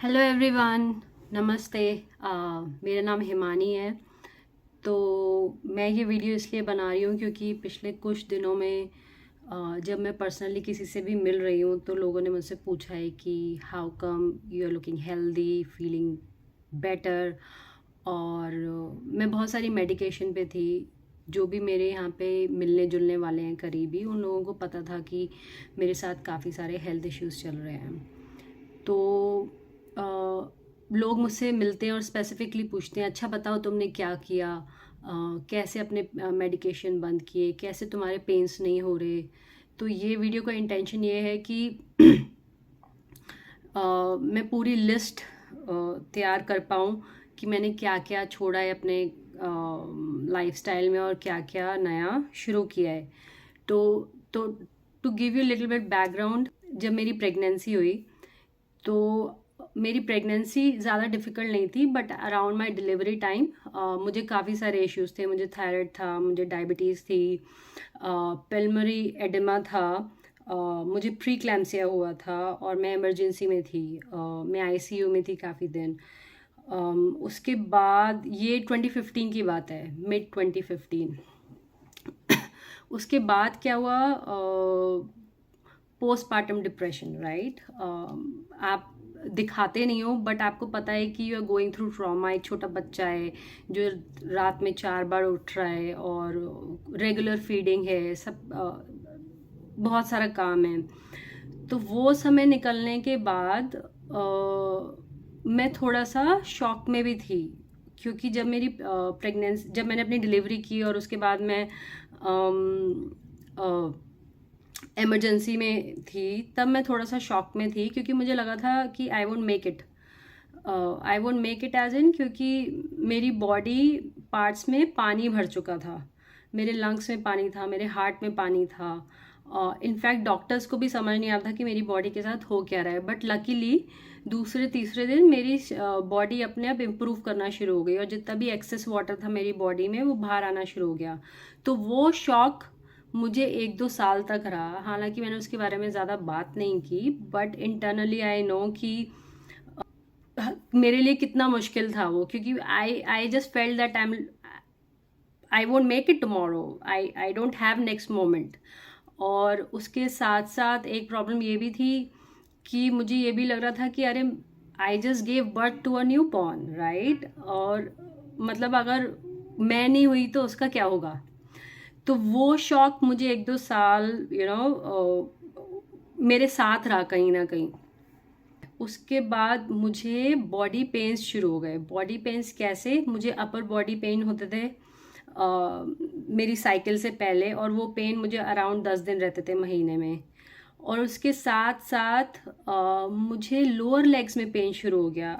Hello everyone, नमस्ते। मेरा नाम हिमानी है। तो मैं ये वीडियो इसलिए बना रही हूँ क्योंकि पिछले कुछ दिनों में जब मैं पर्सनली किसी से भी मिल रही हूँ तो लोगों ने मुझसे पूछा है कि how come you are looking healthy, feeling better. और मैं बहुत सारी मेडिकेशन पे थी। जो भी मेरे यहाँ पे मिलने जुलने वाले हैं करीबी, उन लोगों को पता था कि मेरे साथ काफ़ी सारे हेल्थ इश्यूज़ चल रहे हैं। तो लोग मुझसे मिलते हैं और स्पेसिफिकली पूछते हैं, अच्छा बताओ तुमने क्या किया, कैसे अपने मेडिकेशन बंद किए, कैसे तुम्हारे पेन्स नहीं हो रहे। तो ये वीडियो का इंटेंशन ये है कि मैं पूरी लिस्ट तैयार कर पाऊँ कि मैंने क्या क्या छोड़ा है अपने लाइफस्टाइल में और क्या क्या नया शुरू किया है। तो तो to give you little bit background, जब मेरी प्रेगनेंसी हुई तो मेरी प्रेगनेंसी ज़्यादा डिफ़िकल्ट नहीं थी, but around my delivery time मुझे काफ़ी सारे इश्यूज़ थे। मुझे थायराइड था, मुझे डायबिटीज़ थी, पिल्मरी एडिमा था, मुझे प्री क्लैम्सिया हुआ था और मैं इमरजेंसी में थी। मैं आईसीयू में थी काफ़ी दिन। उसके बाद ये 2015 की बात है, मिड 2015। उसके बाद क्या हुआ, पोस्टपार्टम डिप्रेशन, राइट। आप दिखाते नहीं हो बट आपको पता है कि you are going through trauma. एक छोटा बच्चा है जो रात में 4 बार उठ रहा है और रेगुलर फीडिंग है, सब बहुत सारा काम है। तो वो समय निकलने के बाद मैं थोड़ा सा शॉक में भी थी, क्योंकि जब मेरी प्रेगनेंसी, जब मैंने अपनी डिलीवरी की और उसके बाद मैं इमरजेंसी में थी, तब मैं थोड़ा सा शॉक में थी क्योंकि मुझे लगा था कि I won't make it. I won't make it as in, क्योंकि मेरी बॉडी पार्ट्स में पानी भर चुका था। मेरे लंग्स में पानी था, मेरे हार्ट में पानी था। इनफैक्ट डॉक्टर्स को भी समझ नहीं आता था कि मेरी बॉडी के साथ हो क्या रहा है। बट लकीली दूसरे तीसरे दिन मेरी बॉडी अपने आप इम्प्रूव करना शुरू हो गई और जितना भी एक्सेस वाटर था मेरी बॉडी में वो बाहर आना शुरू हो गया। तो वो शॉक मुझे 1-2 साल तक रहा। हालांकि मैंने उसके बारे में ज़्यादा बात नहीं की, बट इंटरनली आई नो कि मेरे लिए कितना मुश्किल था वो, क्योंकि I just felt that I won't make it tomorrow, I don't have next moment. और उसके साथ साथ एक प्रॉब्लम ये भी थी कि मुझे ये भी लग रहा था कि अरे, I just gave birth to a newborn, right. और मतलब अगर मैं नहीं हुई तो उसका क्या होगा। तो वो शौक मुझे 1-2 साल मेरे साथ रहा कहीं ना कहीं। उसके बाद मुझे बॉडी पेन्स शुरू हो गए। बॉडी पेन्स कैसे, मुझे अपर बॉडी पेन होते थे मेरी साइकिल से पहले, और वो पेन मुझे अराउंड 10 दिन रहते थे महीने में। और उसके साथ साथ मुझे लोअर लेग्स में पेन शुरू हो गया।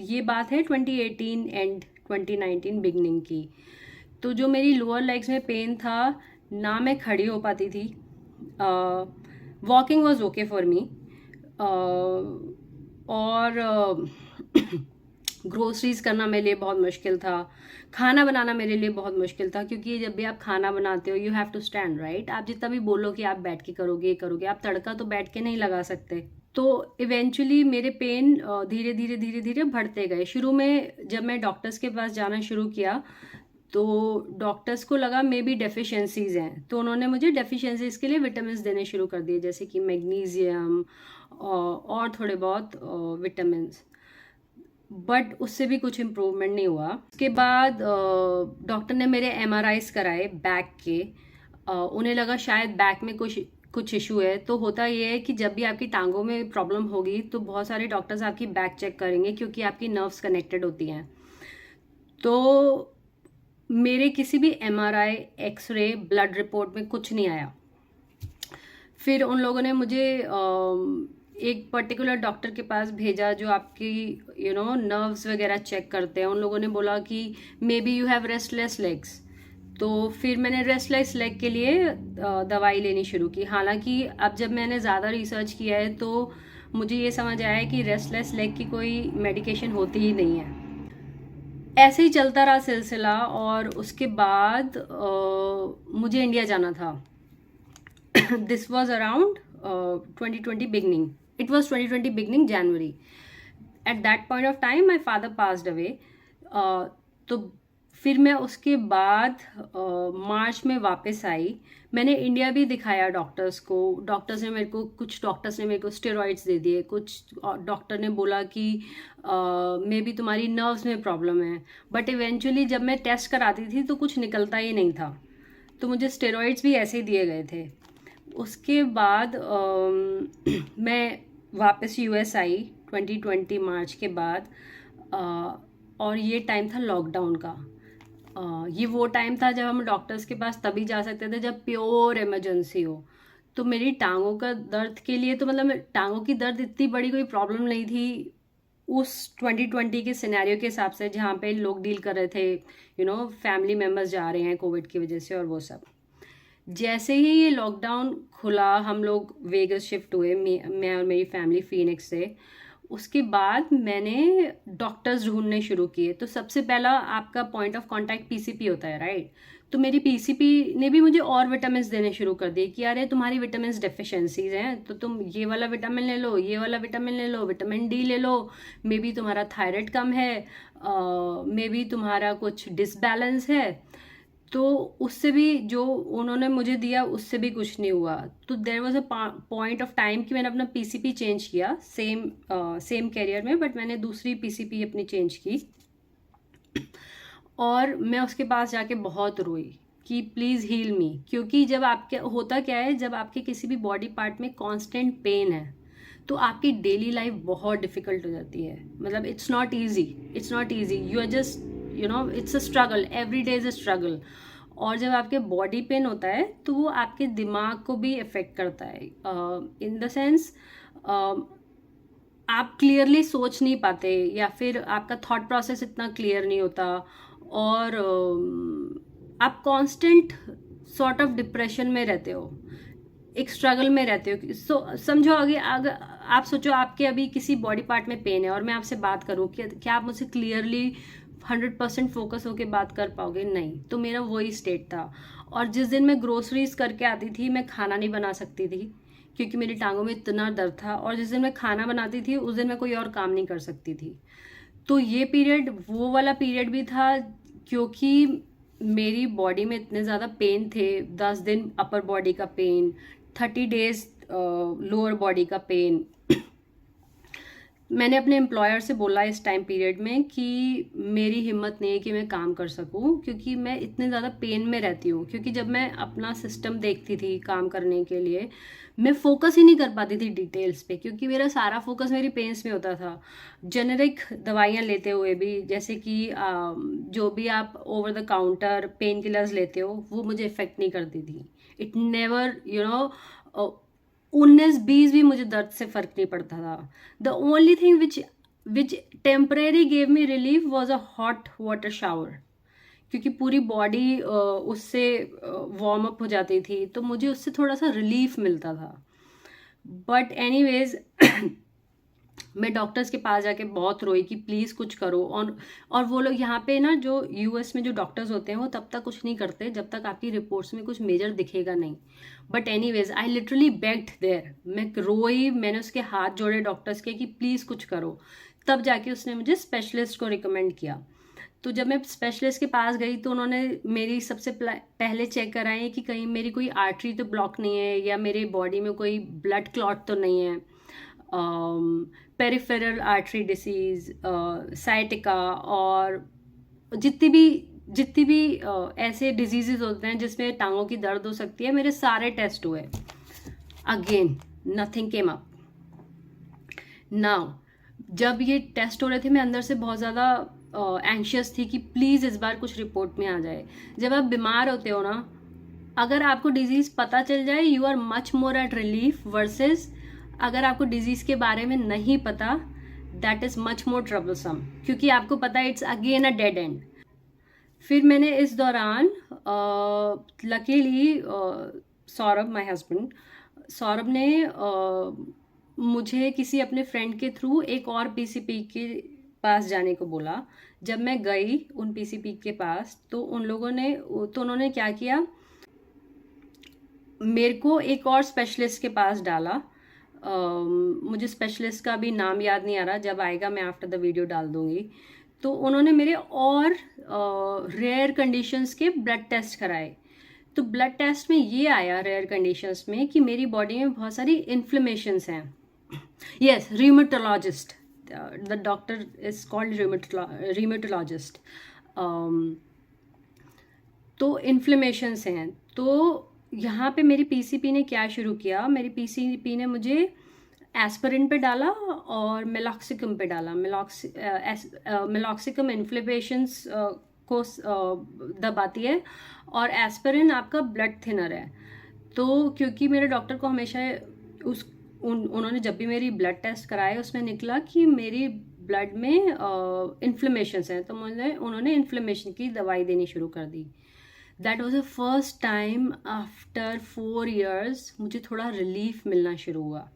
ये बात है 2018 एंड 2019 बिगनिंग की। तो जो मेरी लोअर लेग्स में पेन था, ना मैं खड़ी हो पाती थी। Walking was okay for me. और ग्रोसरीज करना मेरे लिए बहुत मुश्किल था। खाना बनाना मेरे लिए बहुत मुश्किल था, क्योंकि जब भी आप खाना बनाते हो you have to stand, right. आप जितना भी बोलो कि आप बैठ के करोगे, ये करोगे, आप तड़का तो बैठ के नहीं लगा सकते। तो इवेंचुअली मेरे पेन धीरे धीरे धीरे धीरे बढ़ते गए। शुरू में जब मैं डॉक्टर्स के पास जाना शुरू किया तो डॉक्टर्स को लगा मे बी डेफिशिएंसीज हैं, तो उन्होंने मुझे डेफिशिएंसीज के लिए विटामिन देने शुरू कर दिए, जैसे कि मैग्नीशियम और थोड़े बहुत विटामिन। बट उससे भी कुछ इम्प्रूवमेंट नहीं हुआ। उसके बाद डॉक्टर ने मेरे एमआरआईज कराए बैक के। उन्हें लगा शायद बैक में कुछ कुछ इशू है। तो होता ये है कि जब भी आपकी टांगों में प्रॉब्लम होगी तो बहुत सारे डॉक्टर्स आपकी बैक चेक करेंगे, क्योंकि आपकी नर्व्स कनेक्टेड होती हैं। तो मेरे किसी भी एमआरआई, एक्सरे, ब्लड रिपोर्ट में कुछ नहीं आया। फिर उन लोगों ने मुझे एक पर्टिकुलर डॉक्टर के पास भेजा जो आपकी नर्व्स वगैरह चेक करते हैं। उन लोगों ने बोला कि may be you have restless legs. तो फिर मैंने रेस्टलेस लेग के लिए दवाई लेनी शुरू की। हालांकि अब जब मैंने ज़्यादा रिसर्च किया है तो मुझे ये समझ आया है कि रेस्टलेस लेग की कोई मेडिकेशन होती ही नहीं है। ऐसे ही चलता रहा सिलसिला, और उसके बाद मुझे इंडिया जाना था। This was around 2020 beginning, it was 2020 beginning January. At that point of time my father passed away. तो फिर मैं उसके बाद मार्च में वापस आई। मैंने इंडिया भी दिखाया डॉक्टर्स को। कुछ डॉक्टर्स ने मेरे को स्टेरॉइड्स दे दिए, कुछ डॉक्टर ने बोला कि मे बी तुम्हारी नर्व्स में प्रॉब्लम है। बट इवेंचुअली जब मैं टेस्ट कराती थी तो कुछ निकलता ही नहीं था, तो मुझे स्टेरॉइड्स भी ऐसे ही दिए गए थे। उसके बाद मैं वापस यूएस आई 2020 मार्च के बाद। और ये टाइम था लॉकडाउन का। ये वो टाइम था जब हम डॉक्टर्स के पास तभी जा सकते थे जब प्योर इमरजेंसी हो। तो मेरी टांगों का दर्द के लिए तो मतलब टांगों की दर्द इतनी बड़ी कोई प्रॉब्लम नहीं थी उस 2020 के सिनेरियो के हिसाब से, जहाँ पे लोग डील कर रहे थे फैमिली मेम्बर्स जा रहे हैं कोविड की वजह से और वो सब। जैसे ही ये लॉकडाउन खुला, हम लोग वेगस शिफ्ट हुए, मैं और मेरी फैमिली फीनिक्स से। उसके बाद मैंने डॉक्टर्स ढूंढने शुरू किए। तो सबसे पहला आपका पॉइंट ऑफ कांटेक्ट पीसीपी होता है, राइट? तो मेरी पीसीपी ने भी मुझे और विटामिन देने शुरू कर दिए कि अरे तुम्हारी विटामिन डेफिशिएंसीज हैं, तो तुम ये वाला विटामिन ले लो, ये वाला विटामिन ले लो, विटामिन डी ले लो, मे बी तुम्हारा थायराइड कम है, मे बी तुम्हारा कुछ डिसबैलेंस है। तो उससे भी जो उन्होंने मुझे दिया उससे भी कुछ नहीं हुआ। तो there was a point of time कि मैंने अपना पीसीपी चेंज किया, सेम कैरियर में, बट मैंने दूसरी पीसीपी अपनी चेंज की। और मैं उसके पास जाके बहुत रोई कि प्लीज़ हील मी। क्योंकि जब आपके होता क्या है, जब आपके किसी भी बॉडी पार्ट में कांस्टेंट पेन है तो आपकी डेली लाइफ बहुत डिफिकल्ट हो जाती है। मतलब it's not easy, you are just it's a struggle, every day is a struggle. और जब आपके बॉडी पेन होता है तो वो आपके दिमाग को भी इफेक्ट करता है, इन द सेंस आप क्लियरली सोच नहीं पाते, या फिर आपका थॉट प्रोसेस इतना क्लियर नहीं होता, और आप कांस्टेंट सॉर्ट ऑफ डिप्रेशन में रहते हो, एक स्ट्रगल में रहते हो। समझो अगर आप सोचो आपके अभी किसी बॉडी पार्ट में पेन है और मैं आपसे बात करूँ, क्या आप मुझसे क्लियरली 100% फोकस होके बात कर पाओगे? नहीं। तो मेरा वही स्टेट था। और जिस दिन मैं ग्रोसरीज करके आती थी, मैं खाना नहीं बना सकती थी क्योंकि मेरी टांगों में इतना दर्द था। और जिस दिन मैं खाना बनाती थी उस दिन मैं कोई और काम नहीं कर सकती थी। तो ये पीरियड वो वाला पीरियड भी था क्योंकि मेरी बॉडी में इतने ज़्यादा पेन थे। 10 दिन अपर बॉडी का पेन, 30 डेज लोअर बॉडी का पेन। मैंने अपने एम्प्लॉयर से बोला इस टाइम पीरियड में कि मेरी हिम्मत नहीं है कि मैं काम कर सकूं क्योंकि मैं इतने ज़्यादा पेन में रहती हूँ। क्योंकि जब मैं अपना सिस्टम देखती थी काम करने के लिए, मैं फोकस ही नहीं कर पाती थी डिटेल्स पे, क्योंकि मेरा सारा फोकस मेरी पेन्स में होता था। जेनेरिक दवाइयाँ लेते हुए भी, जैसे कि जो भी आप over the counter pain killers लेते हो, वो मुझे इफेक्ट नहीं करती थी। इट नेवर 19-20 भी मुझे दर्द से फर्क नहीं पड़ता था। The only thing which temporary gave me relief was a hot water shower, क्योंकि पूरी बॉडी उससे वार्म अप हो जाती थी, तो मुझे उससे थोड़ा सा रिलीफ मिलता था। बट एनीवेज मैं डॉक्टर्स के पास जाके बहुत रोई कि प्लीज़ कुछ करो। और वो लोग यहाँ पे ना, जो यूएस में जो डॉक्टर्स होते हैं, वो तब तक कुछ नहीं करते जब तक आपकी रिपोर्ट्स में कुछ मेजर दिखेगा नहीं। But anyways I literally begged there, मैं रोई, मैंने उसके हाथ जोड़े डॉक्टर्स के कि प्लीज़ कुछ करो। तब जाके उसने मुझे स्पेशलिस्ट को रिकमेंड किया। तो जब मैं स्पेशलिस्ट के पास गई तो उन्होंने मेरी सबसे पहले चेक कराई कि कहीं मेरी कोई आर्टरी तो ब्लॉक नहीं है, या मेरे बॉडी में कोई ब्लड क्लॉट तो नहीं है, पेरिफेरल आर्टरी डिसीज, साइटिका, और जितनी भी ऐसे डिजीजेज होते हैं जिसमें टांगों की दर्द हो सकती है, मेरे सारे टेस्ट हुए। Again nothing came up. Now जब ये टेस्ट हो रहे थे, मैं अंदर से बहुत ज़्यादा एंशियस थी कि प्लीज़ इस बार कुछ रिपोर्ट में आ जाए। जब आप बीमार होते हो ना, अगर आपको डिजीज़ पता चल जाए, you are much more at relief, versus अगर आपको डिजीज़ के बारे में नहीं पता, that is much more troublesome, क्योंकि आपको पता है it's again a dead end. फिर मैंने इस दौरान luckily Saurabh, my husband, Saurabh ने मुझे किसी अपने फ्रेंड के थ्रू एक और पीसीपी के पास जाने को बोला। जब मैं गई उन पीसीपी के पास, तो उन्होंने क्या किया, मेरे को एक और स्पेशलिस्ट के पास डाला मुझे स्पेशलिस्ट का भी नाम याद नहीं आ रहा, जब आएगा मैं आफ्टर द वीडियो डाल दूंगी। तो उन्होंने मेरे और रेयर कंडीशंस के ब्लड टेस्ट कराए। तो ब्लड टेस्ट में ये आया रेयर कंडीशंस में कि मेरी बॉडी में बहुत सारी इन्फ्लेमेशंस हैं। Yes, rheumatologist, the doctor is called rheumatologist. तो इन्फ्लेमेशंस हैं। तो यहाँ पे मेरी पीसीपी ने क्या शुरू किया, मेरी पीसीपी ने मुझे एस्पिरिन पे डाला और मेलॉक्सिकम पे डाला। मेलॉक्सिकम इन्फ्लेमेशंस को दबाती है और एस्पिरिन आपका ब्लड थिनर है। तो क्योंकि मेरे डॉक्टर को हमेशा उन्होंने जब भी मेरी ब्लड टेस्ट कराए उसमें निकला कि मेरी ब्लड में इन्फ्लेमेशंस हैं, तो उन्होंने इन्फ्लेमेशन की दवाई देनी शुरू कर दी। That was the first time after 4 years मुझे थोड़ा रिलीफ मिलना शुरू हुआ।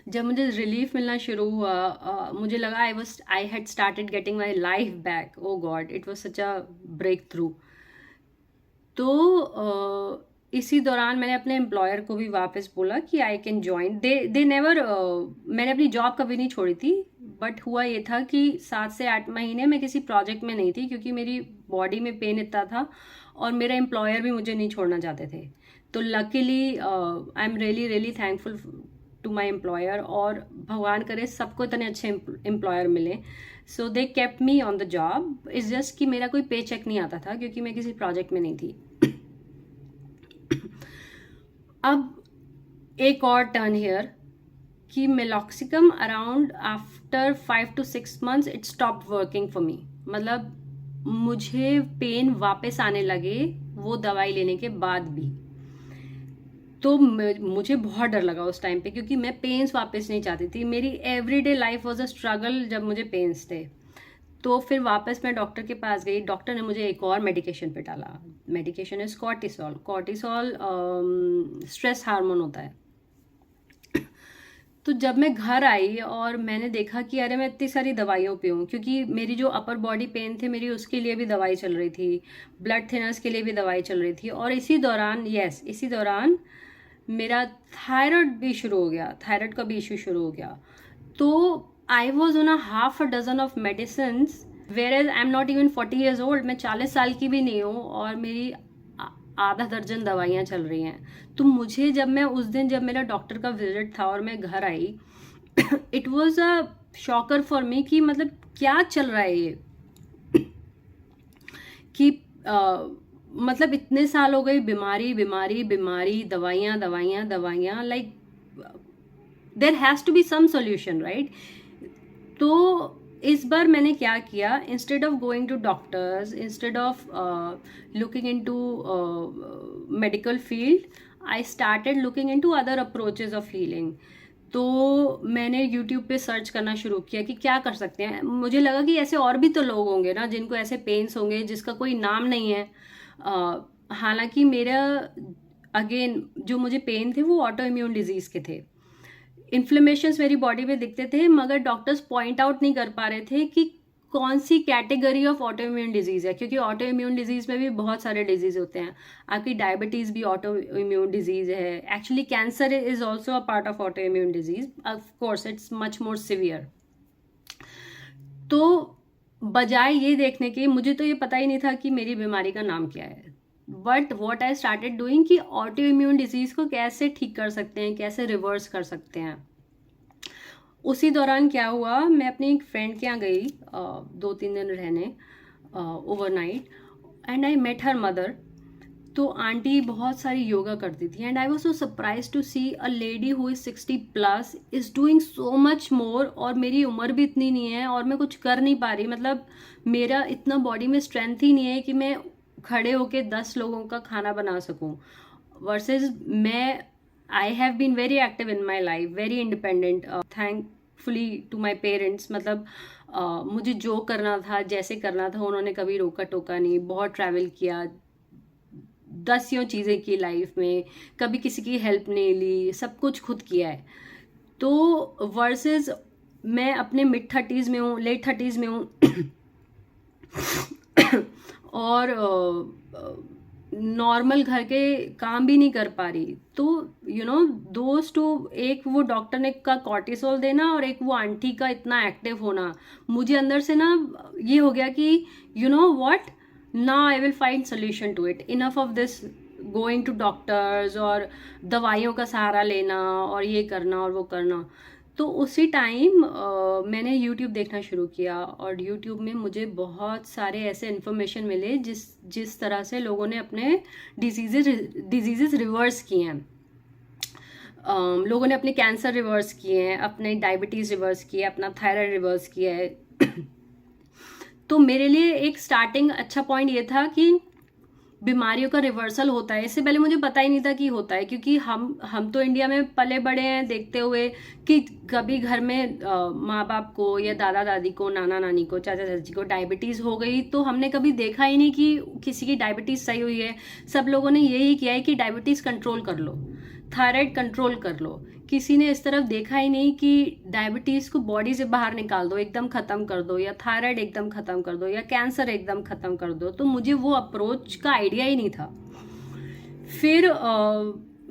जब मुझे रिलीफ मिलना शुरू हुआ मुझे लगा I had started getting my life back. Oh God, it was such a breakthrough. तो इसी दौरान मैंने अपने एम्प्लॉयर को भी वापस बोला कि I can join. They never, मैंने अपनी जॉब कभी नहीं छोड़ी थी, बट हुआ ये था कि 7 से 8 महीने मैं किसी प्रोजेक्ट में नहीं थी क्योंकि मेरी बॉडी में पेन इतना था और मेरा एम्प्लॉयर भी मुझे नहीं छोड़ना चाहते थे। तो luckily I am really really thankful to my employer, और भगवान करे सबको इतने अच्छे एम्प्लॉयर मिले। So they kept me on the job. It's just कि मेरा कोई पे चेक नहीं आता था क्योंकि मैं किसी प्रोजेक्ट में नहीं थी। अब एक और टर्न हियर कि meloxicam around after 5 to 6 months it stop working for me. मतलब मुझे पेन वापस आने लगे वो दवाई लेने के बाद भी। तो मुझे बहुत डर लगा उस टाइम पे क्योंकि मैं पेन्स वापस नहीं चाहती थी। मेरी everyday life was a struggle जब मुझे पेन्स थे। तो फिर वापस मैं डॉक्टर के पास गई। डॉक्टर ने मुझे एक और मेडिकेशन पे डाला। Medication is cortisol. Cortisol stress hormone होता है। तो जब मैं घर आई और मैंने देखा कि अरे मैं इतनी सारी दवाइयों पे हूँ, क्योंकि मेरी जो अपर बॉडी पेन थे मेरी उसके लिए भी दवाई चल रही थी, ब्लड थिनर्स के लिए भी दवाई चल रही थी, और इसी दौरान मेरा थायराइड भी शुरू हो गया, थायराइड का भी इशू शुरू हो गया। तो I was on half a dozen of medicine, whereas I am not even 40 years old। मैं 40 साल की भी नहीं हूँ और मेरी आधा दर्जन दवाइयाँ चल रही हैं। तो मुझे जब मेरा डॉक्टर का विजिट था और मैं घर आई, it was a shocker for me कि मतलब क्या चल रहा है ये, कि मतलब इतने साल हो गए बीमारी, दवाइयाँ, like there has to be some solution, right. तो इस बार मैंने क्या किया, instead of going to doctors, instead of looking into medical field, I started looking into other approaches of healing. तो मैंने YouTube पे सर्च करना शुरू किया कि क्या कर सकते हैं। मुझे लगा कि ऐसे और भी तो लोग होंगे ना जिनको ऐसे पेन्स होंगे जिसका कोई नाम नहीं है। हालांकि मेरा अगेन जो मुझे पेन थे वो ऑटो इम्यून डिजीज़ के थे। इन्फ्लेमेशंस मेरी बॉडी में दिखते थे, मगर डॉक्टर्स पॉइंट आउट नहीं कर पा रहे थे कि कौन सी category of auto immune disease है, क्योंकि ऑटो इम्यून डिजीज़ में भी बहुत सारे डिजीज़ होते हैं। आपकी डायबिटीज़ भी ऑटो इम्यून डिजीज़ है। Actually cancer is also a part of auto immune disease. Of course it's much more severe. तो बजाय ये देखने के, मुझे तो ये पता ही नहीं था कि मेरी बीमारी का नाम क्या है, but what I started doing कि ऑटो इम्यून डिजीज़ को कैसे ठीक कर सकते हैं, कैसे रिवर्स कर सकते हैं। उसी दौरान क्या हुआ, मैं अपनी एक फ्रेंड के यहाँ गई 2-3 दिन रहने overnight, and I met her mother. तो आंटी बहुत सारी योगा करती थी, and I was so surprise to see a lady who is 60+ is doing so much more. और मेरी उम्र भी इतनी नहीं है और मैं कुछ कर नहीं पा रही, मतलब मेरा इतना बॉडी में स्ट्रेंथ ही नहीं है कि मैं खड़े होके 10 लोगों का खाना बना सकूं। वर्सेस मैं, I have been very active in my life, very independent, thankfully to my parents. मतलब मुझे जो करना था, जैसे करना था, उन्होंने कभी रोका टोका नहीं। बहुत ट्रैवल किया, 10 चीज़ें की लाइफ में, कभी किसी की हेल्प नहीं ली, सब कुछ खुद किया है। तो वर्सेस मैं अपने मिड 30s में हूँ, लेट 30s में हूँ और नॉर्मल घर के काम भी नहीं कर पा रही। तो दोस्त टू, एक वो डॉक्टर ने का कॉर्टिसोल देना और एक वो आंटी का इतना एक्टिव होना, मुझे अंदर से ना ये हो गया कि what, now I will find solution to it, enough of this going to doctors और दवाइयों का सहारा लेना और ये करना और वो करना। तो उसी टाइम मैंने YouTube देखना शुरू किया और YouTube में मुझे बहुत सारे ऐसे इन्फॉर्मेशन मिले जिस तरह से लोगों ने अपने डिजीजेस रिवर्स किए हैं। लोगों ने अपने कैंसर रिवर्स किए हैं, अपने डायबिटीज़ रिवर्स किए, अपना थायराइड रिवर्स किया है। तो मेरे लिए एक स्टार्टिंग अच्छा पॉइंट ये था कि बीमारियों का रिवर्सल होता है। इससे पहले मुझे पता ही नहीं था कि होता है, क्योंकि हम तो इंडिया में पले बड़े हैं देखते हुए कि कभी घर में माँ बाप को या दादा दादी को, नाना नानी को, चाचा चाची को डायबिटीज़ हो गई तो हमने कभी देखा ही नहीं कि किसी की डायबिटीज़ सही हुई है। सब लोगों ने यही किया है कि डायबिटीज़ कंट्रोल कर लो, थायराइड कंट्रोल कर लो। किसी ने इस तरफ देखा ही नहीं कि डायबिटीज़ को बॉडी से बाहर निकाल दो, एकदम ख़त्म कर दो, या थायराइड एकदम ख़त्म कर दो, या कैंसर एकदम ख़त्म कर दो। तो मुझे वो अप्रोच का आइडिया ही नहीं था। फिर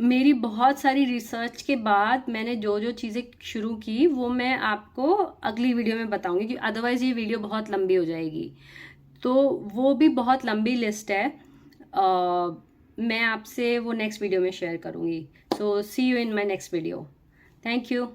मेरी बहुत सारी रिसर्च के बाद मैंने जो जो चीज़ें शुरू की वो मैं आपको अगली वीडियो में बताऊंगी, क्योंकि अदरवाइज़ ये वीडियो बहुत लंबी हो जाएगी। तो वो भी बहुत लंबी लिस्ट है, मैं आपसे वो नेक्स्ट वीडियो में शेयर करूंगी। So see you in my next video. Thank you.